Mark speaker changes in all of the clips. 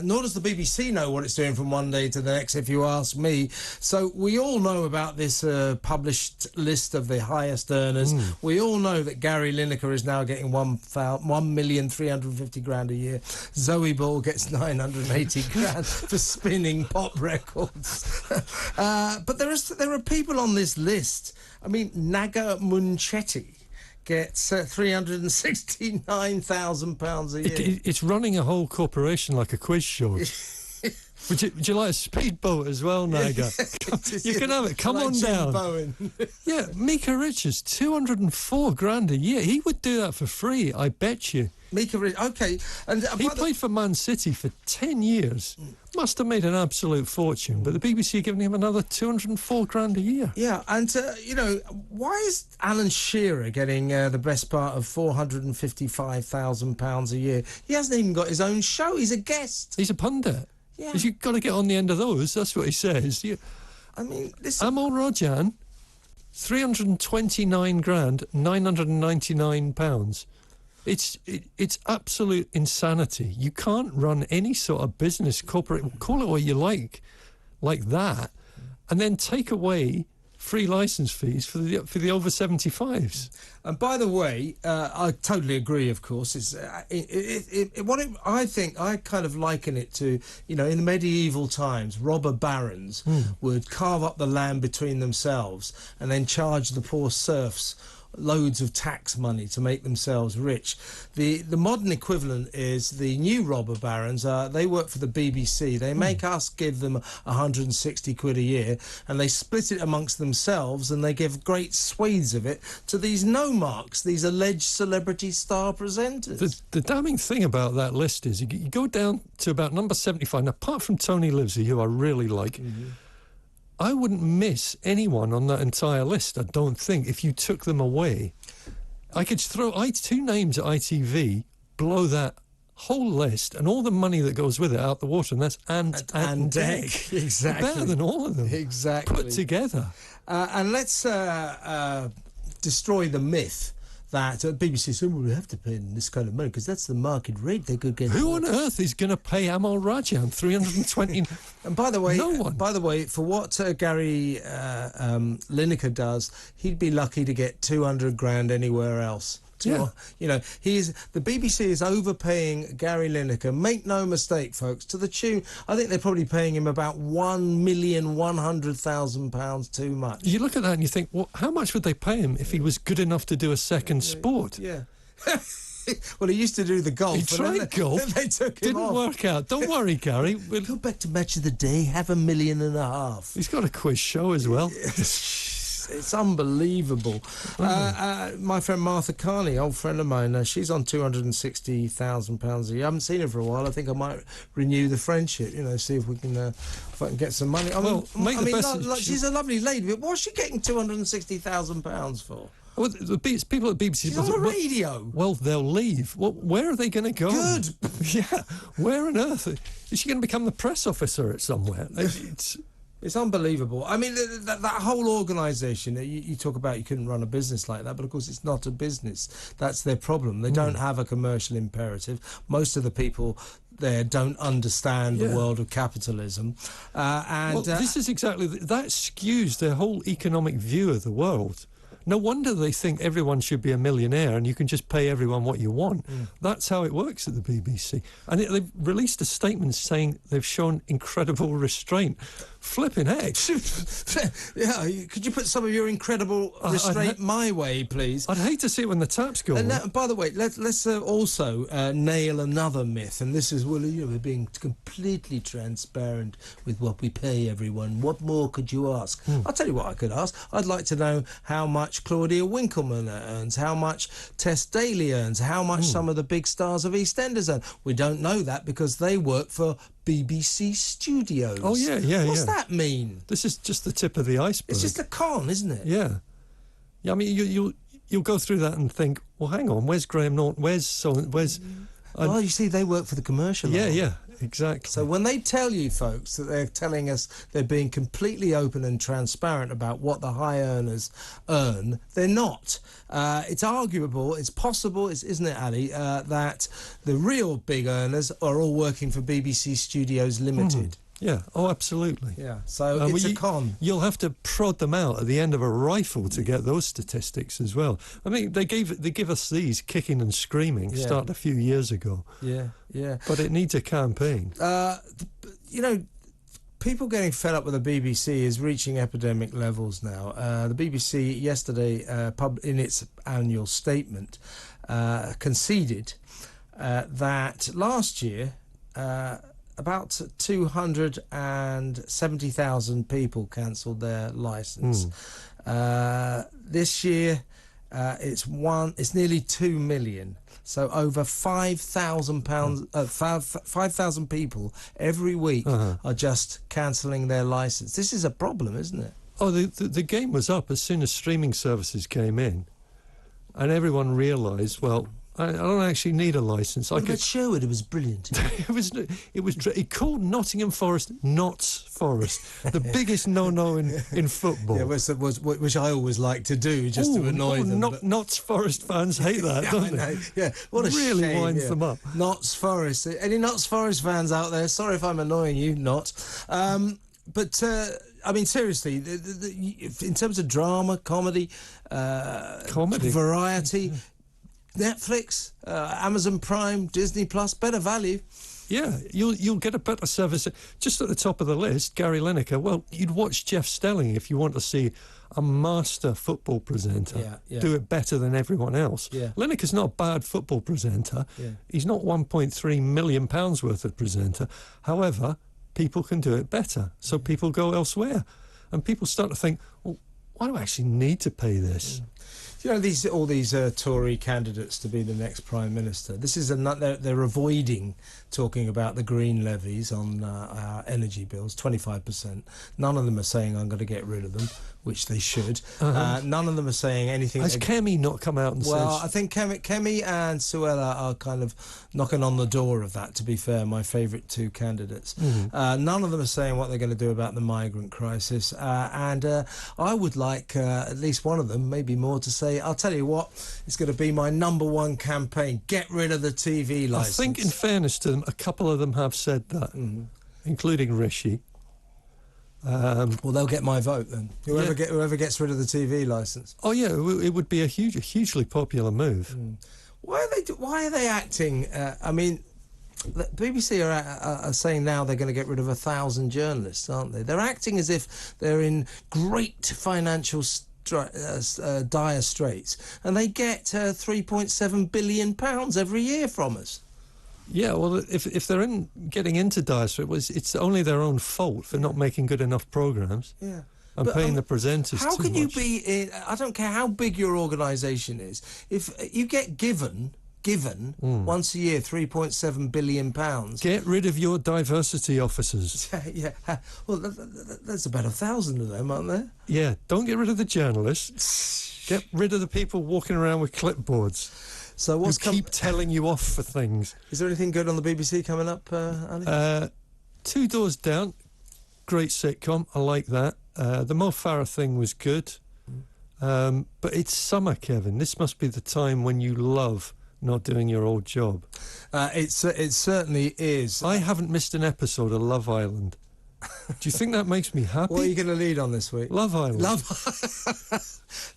Speaker 1: Nor does the BBC know what it's doing from one day to the next, if you ask me. So we all know about this published list of the highest earners. We all know that Gary Lineker is now getting $1,350,000 a year. Zoe Ball gets 980 grand for spinning pop records. But there are people on this list. I mean, Naga Munchetti gets £369,000 a year.
Speaker 2: It's running a whole corporation like a quiz show. Would you like a speedboat as well, Naga? You can have it. Come like on down. Yeah, Mika Richards, 204 grand a year. He would do that for free, I bet you.
Speaker 1: Mika Richards, okay. And
Speaker 2: he played for Man City for 10 years. Must have made an absolute fortune. But the BBC giving him another 204 grand a year.
Speaker 1: Yeah, and, why is Alan Shearer getting the best part of £455,000 a year? He hasn't even got his own show. He's a guest.
Speaker 2: He's a pundit.
Speaker 1: Yeah.
Speaker 2: You've got to get on the end of those. That's what he says.
Speaker 1: I mean, listen.
Speaker 2: Amal Rajan, 329 grand, £999. It's absolute insanity. You can't run any sort of business, corporate, call it what you like that, and then take away free licence fees for the over 75s.
Speaker 1: And by the way, I totally agree. Of course, it's I think I kind of liken it to, in medieval times, robber barons would carve up the land between themselves and then charge the poor serfs loads of tax money to make themselves rich. The modern equivalent is the new robber barons. They work for the BBC. They make us give them 160 quid a year, and they split it amongst themselves, and they give great swathes of it to these no-marks, these alleged celebrity star presenters.
Speaker 2: The damning thing about that list is you go down to about number 75. Now, apart from Tony Livesey, who I really like, I wouldn't miss anyone on that entire list, I don't think, if you took them away. I could throw two names at ITV, blow that whole list and all the money that goes with it out the water, and that's Ant and Dec.
Speaker 1: Exactly.
Speaker 2: Better than all of them.
Speaker 1: Exactly.
Speaker 2: Put together.
Speaker 1: And let's destroy the myth that BBC said, well, we have to pay them this kind of money because that's the market rate they could get.
Speaker 2: Who on earth is going to pay Amal Rajan 320?
Speaker 1: And by the way,
Speaker 2: no one.
Speaker 1: By the way, for what Gary Lineker does, he'd be lucky to get 200 grand anywhere else. The BBC is overpaying Gary Lineker. Make no mistake, folks, to the tune, I think they're probably paying him about £1,100,000 too much.
Speaker 2: You look at that and you think, well, how much would they pay him if he was good enough to do a second sport?
Speaker 1: Yeah. Well, he used to do the golf.
Speaker 2: He tried golf.
Speaker 1: Then they took him
Speaker 2: Didn't
Speaker 1: off.
Speaker 2: work out. Don't worry, Gary. We'll
Speaker 1: go back to Match of the Day, have $1.5 million.
Speaker 2: He's got a quiz show as well.
Speaker 1: It's unbelievable. My friend Martha Carney, old friend of mine, she's on £260,000 a year. I haven't seen her for a while. I think I might renew the friendship, see if we can if I can get some money. She's a lovely lady, but what's she getting £260,000 for?
Speaker 2: Well, the people at BBC...
Speaker 1: She's on the radio.
Speaker 2: Well, they'll leave. Well, where are they going to go?
Speaker 1: Good.
Speaker 2: Yeah. Where on earth? Is she going to become the press officer at somewhere?
Speaker 1: It's unbelievable. I mean, that whole organisation, you talk about you couldn't run a business like that, but of course it's not a business. That's their problem. They don't have a commercial imperative. Most of the people there don't understand the world of capitalism.
Speaker 2: This is exactly... That skews their whole economic view of the world. No wonder they think everyone should be a millionaire and you can just pay everyone what you want. That's how it works at the BBC. And they've released a statement saying they've shown incredible restraint. Flipping heck.
Speaker 1: Yeah, could you put some of your incredible restraint my way, please?
Speaker 2: I'd hate to see it when the taps go on.
Speaker 1: By the way, let's also nail another myth, and this is, we're being completely transparent with what we pay everyone. What more could you ask? I'll tell you what I could ask. I'd like to know how much Claudia Winkleman earns, how much Tess Daly earns, how much some of the big stars of EastEnders earn. We don't know that because they work for BBC Studios.
Speaker 2: Oh, yeah.
Speaker 1: What's that mean?
Speaker 2: This is just the tip of the iceberg.
Speaker 1: It's just a con, isn't it?
Speaker 2: Yeah. I mean, you'll go through that and think, well, hang on, where's Graham Norton? Where's...
Speaker 1: Well, you see, they work for the commercial.
Speaker 2: Yeah. Exactly.
Speaker 1: So when they tell you, folks, that they're telling us they're being completely open and transparent about what the high earners earn, they're not. It's arguable, it's possible, isn't it, Ali, that the real big earners are all working for BBC Studios Limited.
Speaker 2: Yeah, oh, absolutely.
Speaker 1: Yeah, so it's a con.
Speaker 2: You'll have to prod them out at the end of a rifle to get those statistics as well. I mean, they give us these kicking and screaming, started a few years ago.
Speaker 1: Yeah, yeah.
Speaker 2: But it needs a campaign.
Speaker 1: You know, people getting fed up with the BBC is reaching epidemic levels now. The BBC yesterday, in its annual statement, conceded that last year about 270,000 people cancelled their licence. This year, it's nearly 2 million. So over 5,000 people every week are just cancelling their licence. This is a problem, isn't it?
Speaker 2: Oh, the game was up as soon as streaming services came in, and everyone realised, well, I don't actually need a licence.
Speaker 1: But Sherwood, it was brilliant.
Speaker 2: It called Nottingham Forest Notts Forest, the biggest no-no in football.
Speaker 1: Yeah, which I always like to do, just to annoy them.
Speaker 2: Notts Forest fans hate that, don't they?
Speaker 1: Yeah, what a
Speaker 2: really
Speaker 1: shame.
Speaker 2: Winds them up.
Speaker 1: Notts Forest. Any Notts Forest fans out there? Sorry if I'm annoying you, not. But I mean, seriously, in terms of drama, comedy, variety. Netflix, Amazon Prime, Disney Plus, better value.
Speaker 2: Yeah, you'll get a better service. Just at the top of the list, Gary Lineker. Well, you'd watch Jeff Stelling if you want to see a master football presenter do it better than everyone else.
Speaker 1: Yeah.
Speaker 2: Lineker's not a bad football presenter. Yeah. He's not £1.3 million worth of presenter. However, people can do it better, so people go elsewhere. And people start to think, well, why do I actually need to pay this?
Speaker 1: You know, all these Tory candidates to be the next Prime Minister. This is they're avoiding talking about the green levies on our energy bills, 25%. None of them are saying I'm going to get rid of them, which they should. None of them are saying anything.
Speaker 2: Has Kemi not come out and said?
Speaker 1: Well, I think Kemi and Suella are kind of knocking on the door of that, to be fair, my favourite two candidates. None of them are saying what they're going to do about the migrant crisis. And I would like at least one of them, maybe more, to say, I'll tell you what, it's going to be my #1 campaign. Get rid of the TV licence.
Speaker 2: I think, in fairness to them, a couple of them have said that, including Rishi.
Speaker 1: Well, they'll get my vote then. Whoever gets rid of the TV licence.
Speaker 2: Oh yeah, it would be a hugely popular move.
Speaker 1: Why are they acting? I mean, the BBC are saying now they're going to get rid of 1,000 journalists, aren't they? They're acting as if they're in great financial dire straits, and they get £3.7 billion every year from us.
Speaker 2: Yeah, well, if they're getting into dire straits, it's only their own fault for not making good enough programmes. Yeah. And paying the presenters
Speaker 1: how
Speaker 2: too
Speaker 1: can
Speaker 2: much.
Speaker 1: You be? I don't care how big your organisation is. If you get given once a year £3.7 billion.
Speaker 2: Get rid of your diversity officers.
Speaker 1: Yeah. Well, there's about 1,000 of them, aren't there?
Speaker 2: Yeah. Don't get rid of the journalists. Get rid of the people walking around with clipboards.
Speaker 1: So what's
Speaker 2: keep telling you off for things.
Speaker 1: Is there anything good on the BBC coming up, Ali?
Speaker 2: Two Doors Down, great sitcom. I like that. The Mo Farah thing was good. But it's summer, Kevin. This must be the time when you love not doing your old job.
Speaker 1: It certainly is.
Speaker 2: I haven't missed an episode of Love Island. Do you think that makes me happy?
Speaker 1: What are you going to lead on this week?
Speaker 2: Love Island.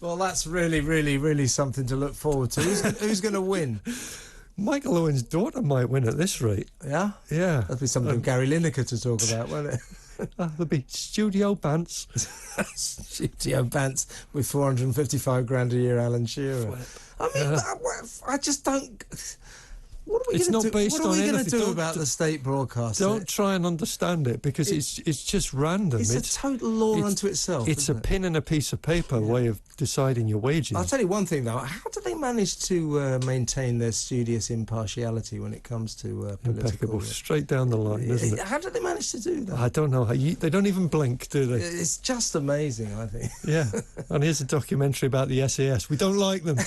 Speaker 1: Well, that's really, really, really something to look forward to. Who's going to win?
Speaker 2: Michael Owen's daughter might win at this rate.
Speaker 1: Yeah?
Speaker 2: Yeah.
Speaker 1: That'd be something for Gary Lineker to talk about, won't it?
Speaker 2: There'll be Studio Bants.
Speaker 1: Studio Bants with 455 grand a year, Alan Shearer. I mean, I just don't... What are we going to do about the state broadcaster?
Speaker 2: Don't try and understand it, because it's just random.
Speaker 1: It's a total law unto itself.
Speaker 2: It's a pin and a piece of paper way of deciding your wages.
Speaker 1: I'll tell you one thing, though. How do they manage to maintain their studious impartiality when it comes to political...
Speaker 2: Impeccable, straight down the line, isn't it?
Speaker 1: How do they manage to do that?
Speaker 2: I don't know. They don't even blink, do they?
Speaker 1: It's just amazing, I think.
Speaker 2: Yeah. And here's a documentary about the SAS. We don't like them.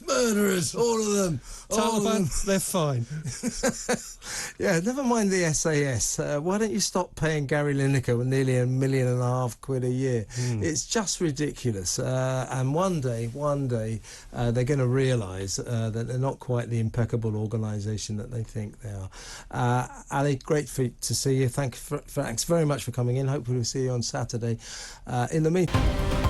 Speaker 1: Murderers, all of them.
Speaker 2: Taliban. They're fine.
Speaker 1: Yeah, never mind the SAS. Why don't you stop paying Gary Lineker with nearly £1.5 million a year? It's just ridiculous. And one day, they're going to realise that they're not quite the impeccable organisation that they think they are. Ali, great to see you. Thanks very much for coming in. Hopefully we'll see you on Saturday. In the meantime...